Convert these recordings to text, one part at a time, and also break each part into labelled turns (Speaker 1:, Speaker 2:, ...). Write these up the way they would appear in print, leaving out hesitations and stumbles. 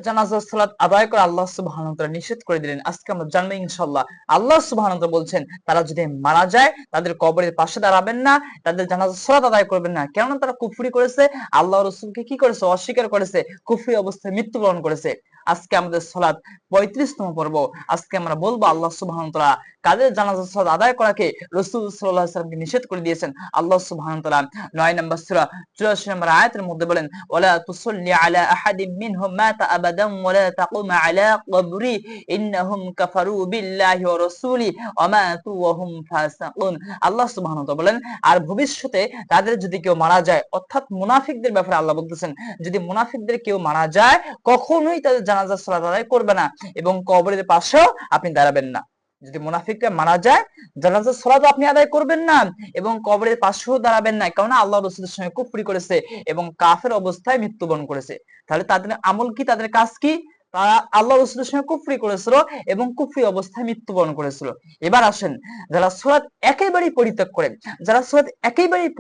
Speaker 1: জানাজার সালাত আদায় করে আল্লাহ সুবহানাহু ওয়া তাআলা নিষেধ করে দিলেন। আজকে আমরা জানবো ইনশাআল্লাহ। আল্লাহ সুবহানাহু ওয়া তাআলা বলছেন তারা যদি মারা যায় তাদের কবরের পাশে দাঁড়াবেন না, তাদের জানাজার সালাত আদায় করবেন না, কেননা তারা কুফরি করেছে, আল্লাহ রাসূলকে কি করেছে, অস্বীকার করেছে, কুফরি অবস্থায় মৃত্যুবরণ করেছে। আজকে আমাদের সালাত ৩৫তম পর্ব। আজকে আমরা বলবো আল্লাহ সুবহানাহু ওয়া তাআলা কাদের জানাজার সালাত আদায় করাকে রাসূল সাল্লাল্লাহু আলাইহি ওয়াসাল্লামকে নিষেধ করে দিয়েছেন। আল্লাহ সুবহানাহু ওয়া তাআলা ৯ নম্বর সূরা ৮৪ নম্বর আয়াতের মধ্যে বলেন, ওয়ালা তুসাল্লি আলা আহাদিম মিনহুম মাতা আবাদান ওয়ালা তাকুম আলা কবরি ইন্নাহুম কাফারু বিল্লাহি ওয়া রাসূলি ওয়া মাতু ওয়া হুম ফাসিকুন। আল্লাহ সুবহানাহু ওয়া তাআলা বলেন, আর ভবিষ্যতে তাদের যদি কেউ মারা যায়, অর্থাৎ মুনাফিকদের ব্যাপারে আল্লাহ বলতেছেন, যদি মুনাফিকদের কেউ মারা যায় কখনোই তাদের জানাজার সালাত আদায় করবে না এবং কবরের পাশেও আপনি দাঁড়াবেন না। যদি মুনাফিকরা মারা যায় জানাজার সালাত আপনি আদায় করবেন না এবং কবরের পাশেও দাঁড়াবেন না, কারণ আল্লাহ রাসূলের সঙ্গে কুফরি করেছে এবং কাফের অবস্থায় মৃত্যুবরণ করেছে। তাহলে তাদের আমল কি, তাদের কাজ কি? তারা আল্লাহ রাসূলের সঙ্গে কুফরি করেছিল এবং কুফরি অবস্থায় মৃত্যুবরণ করেছিল। এবার আসেন, যারা সালাত একেবারেই পরিত্যাগ করে, যারা সালাত একেবারেই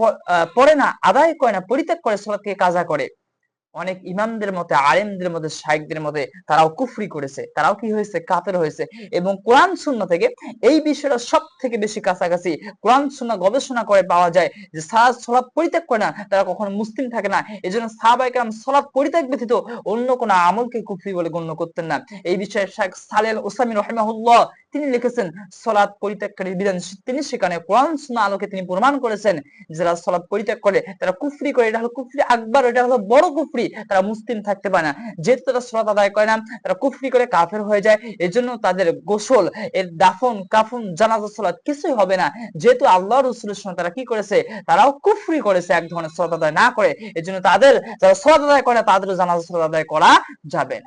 Speaker 1: পড়ে না, আদায় করে না, পরিত্যাগ করে, সালাতকে কাজা করে, অনেক ইমামদের মতে, আলেমদের মতে, শাইখদের মতে তারাও কুফরি করেছে, তারাও কি হয়েছে, কাফের হয়েছে। এবং কোরআন সুন্নাহ থেকে এই বিষয়টা সব থেকে বেশি কাছাকাছি। কোরআন সুন্নাহ গবেষণা করে পাওয়া যায় যে সালাত পরিত্যাগ করে না তারা কখনো মুসলিম থাকে না। এজন্য সাহাবায়ে কেরাম সালাত পরিত্যাগ ব্যতীত অন্য কোনো আমলকে কুফরি বলে গণ্য করতেন না। এই বিষয়ে শেখ সালেহ আল উসাইমী রাহিমাহুল্লাহ তিনি লিখেছেন, সালাত পরিত্যাগকারীর বিধান তিনি সেখানে কোরআন সুন্নাহ আলোকে তিনি প্রমাণ করেছেন, যারা সালাত পরিত্যাগ করে তারা কুফরি করে, এটা হলো কুফরি আকবার, এটা হলো বড় কুফরি, তারা মুসলিম থাকতে পারে না। যেহেতু তারা সালাত আদায় করে না, তারা কুফরি করে কাফের হয়ে যায়। এজন্য তাদের গোসল, এর দাফন কাফন জানাজা সালাত কিছুই হবে না। যেহেতু আল্লাহ রাসূলের সঙ্গে তারা কি করেছে, তারাও কুফরি করেছে, এক ধরনের সালাত আদায় না করে। এজন্য তাদের যারা সালাত আদায় করে তাদের জানাজা সালাত আদায় করা যাবে না।